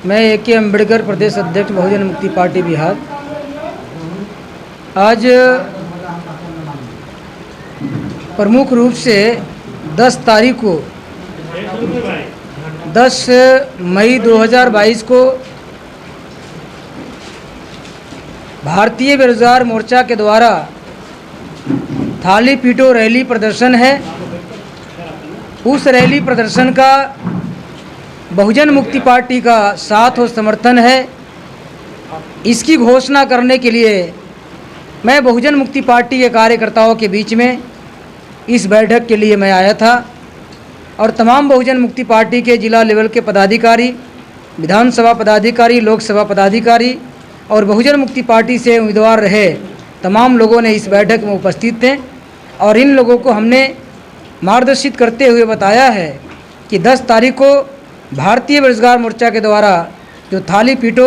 मैं A.K. अम्बेडकर प्रदेश अध्यक्ष बहुजन मुक्ति पार्टी बिहार। आज प्रमुख रूप से 10 तारीख को 10 मई 2022 को भारतीय बेरोजगार मोर्चा के द्वारा थाली पीटो रैली प्रदर्शन है। उस रैली प्रदर्शन का बहुजन मुक्ति पार्टी का साथ और समर्थन है। इसकी घोषणा करने के लिए मैं बहुजन मुक्ति पार्टी के कार्यकर्ताओं के बीच में इस बैठक के लिए मैं आया था और तमाम बहुजन मुक्ति पार्टी के जिला लेवल के पदाधिकारी, विधानसभा पदाधिकारी, लोकसभा पदाधिकारी और बहुजन मुक्ति पार्टी से उम्मीदवार रहे तमाम लोगों ने इस बैठक में उपस्थित थे और इन लोगों को हमने मार्गदर्शित करते हुए बताया है कि 10 तारीख को भारतीय बेरोजगार मोर्चा के द्वारा जो थाली पीटो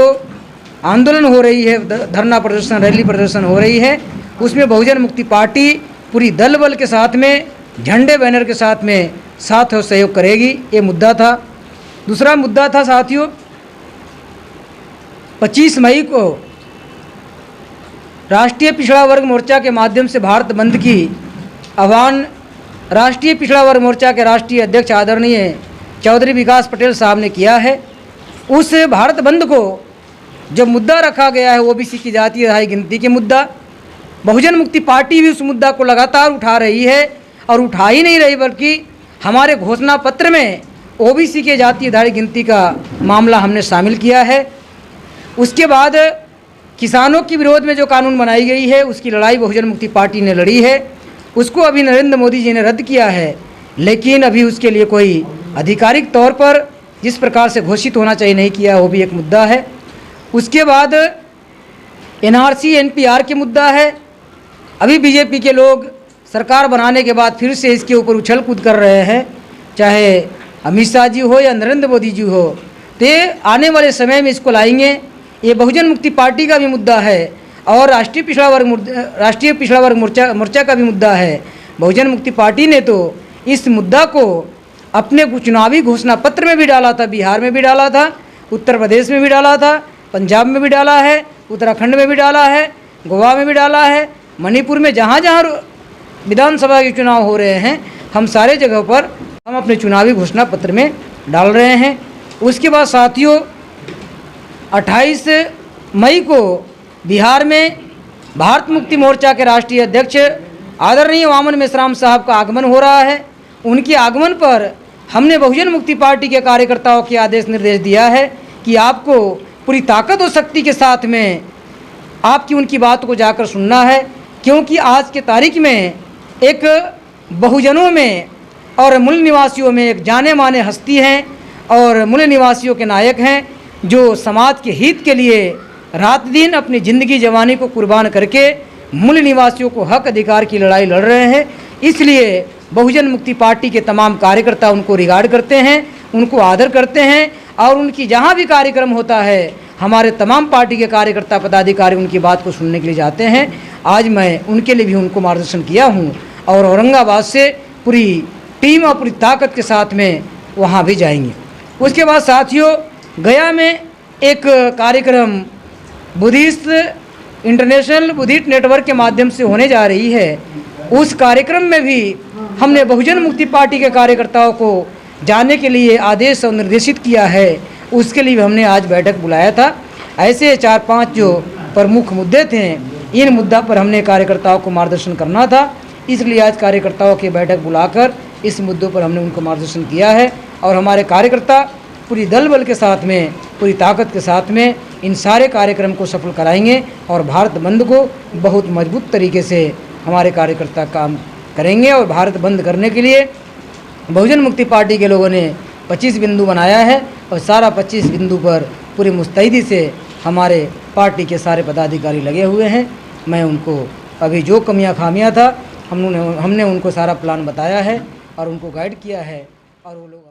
आंदोलन हो रही है, धरना प्रदर्शन, रैली प्रदर्शन हो रही है, उसमें बहुजन मुक्ति पार्टी पूरी दल बल के साथ में, झंडे बैनर के साथ में साथ और सहयोग करेगी। ये मुद्दा था। दूसरा मुद्दा था साथियों, 25 मई को राष्ट्रीय पिछड़ा वर्ग मोर्चा के माध्यम से भारत बंद की आह्वान राष्ट्रीय पिछड़ा वर्ग मोर्चा के राष्ट्रीय अध्यक्ष आदरणीय चौधरी विकास पटेल साहब ने किया है। उस भारत बंद को जब मुद्दा रखा गया है ओबीसी की जातीय दहाई गिनती के मुद्दा, बहुजन मुक्ति पार्टी भी उस मुद्दा को लगातार उठा रही है और उठा ही नहीं रही बल्कि हमारे घोषणा पत्र में ओबीसी के जातीय दहाई गिनती का मामला हमने शामिल किया है। उसके बाद किसानों के विरोध में जो कानून बनाई गई है उसकी लड़ाई बहुजन मुक्ति पार्टी ने लड़ी है। उसको अभी नरेंद्र मोदी जी ने रद्द किया है, लेकिन अभी उसके लिए कोई आधिकारिक तौर पर जिस प्रकार से घोषित होना चाहिए नहीं किया, वो भी एक मुद्दा है। उसके बाद एनआरसी एनपीआर के मुद्दा है। अभी बीजेपी के लोग सरकार बनाने के बाद फिर से इसके ऊपर उछल कूद कर रहे हैं, चाहे अमित शाह जी हो या नरेंद्र मोदी जी हो, तो आने वाले समय में इसको लाएंगे। ये बहुजन मुक्ति पार्टी का भी मुद्दा है और राष्ट्रीय पिछड़ा वर्ग मोर्चा का भी मुद्दा है। बहुजन मुक्ति पार्टी ने तो इस मुद्दा को अपने चुनावी घोषणा पत्र में भी डाला था, बिहार में भी डाला था, उत्तर प्रदेश में भी डाला था, पंजाब में भी डाला है, उत्तराखंड में भी डाला है, गोवा में भी डाला है, मणिपुर में, जहाँ जहाँ विधानसभा के चुनाव हो रहे हैं हम सारे जगह पर हम अपने चुनावी घोषणा पत्र में डाल रहे हैं। उसके बाद साथियों 28 मई को बिहार में भारत मुक्ति मोर्चा के राष्ट्रीय अध्यक्ष आदरणीय वामन मेश्राम साहब का आगमन हो रहा है। उनके आगमन पर हमने बहुजन मुक्ति पार्टी के कार्यकर्ताओं के आदेश निर्देश दिया है कि आपको पूरी ताकत और शक्ति के साथ में आपकी उनकी बात को जाकर सुनना है, क्योंकि आज के तारीख में एक बहुजनों में और मूल निवासियों में एक जाने माने हस्ती हैं और मूल निवासियों के नायक हैं जो समाज के हित के लिए रात दिन अपनी ज़िंदगी जवानी को कुर्बान करके मूल निवासियों को हक अधिकार की लड़ाई लड़ रहे हैं। इसलिए बहुजन मुक्ति पार्टी के तमाम कार्यकर्ता उनको रिगार्ड करते हैं, उनको आदर करते हैं और उनकी जहाँ भी कार्यक्रम होता है हमारे तमाम पार्टी के कार्यकर्ता पदाधिकारी उनकी बात को सुनने के लिए जाते हैं। आज मैं उनके लिए भी उनको मार्गदर्शन किया हूँ और औरंगाबाद से पूरी टीम और पूरी ताकत के साथ में वहाँ भी जाएंगे। उसके बाद साथियों गया में एक कार्यक्रम बुद्धिस्ट इंटरनेशनल बुद्धिस्ट नेटवर्क के माध्यम से होने जा रही है। उस कार्यक्रम में भी हमने बहुजन मुक्ति पार्टी के कार्यकर्ताओं को जाने के लिए आदेश और निर्देशित किया है। उसके लिए हमने आज बैठक बुलाया था। ऐसे 4-5 जो प्रमुख मुद्दे थे, इन मुद्दा पर हमने कार्यकर्ताओं को मार्गदर्शन करना था, इसलिए आज कार्यकर्ताओं की बैठक बुलाकर इस मुद्दों पर हमने उनको मार्गदर्शन किया है और हमारे कार्यकर्ता पूरी दल बल के साथ में, पूरी ताकत के साथ में इन सारे कार्यक्रम को सफल कराएंगे और भारत बंद को बहुत मजबूत तरीके से हमारे कार्यकर्ता काम करेंगे। और भारत बंद करने के लिए बहुजन मुक्ति पार्टी के लोगों ने 25 बिंदु बनाया है और सारा 25 बिंदु पर पूरी मुस्तैदी से हमारे पार्टी के सारे पदाधिकारी लगे हुए हैं। मैं उनको अभी जो कमियां खामियां था हमने उनको सारा प्लान बताया है और उनको गाइड किया है और वो लोग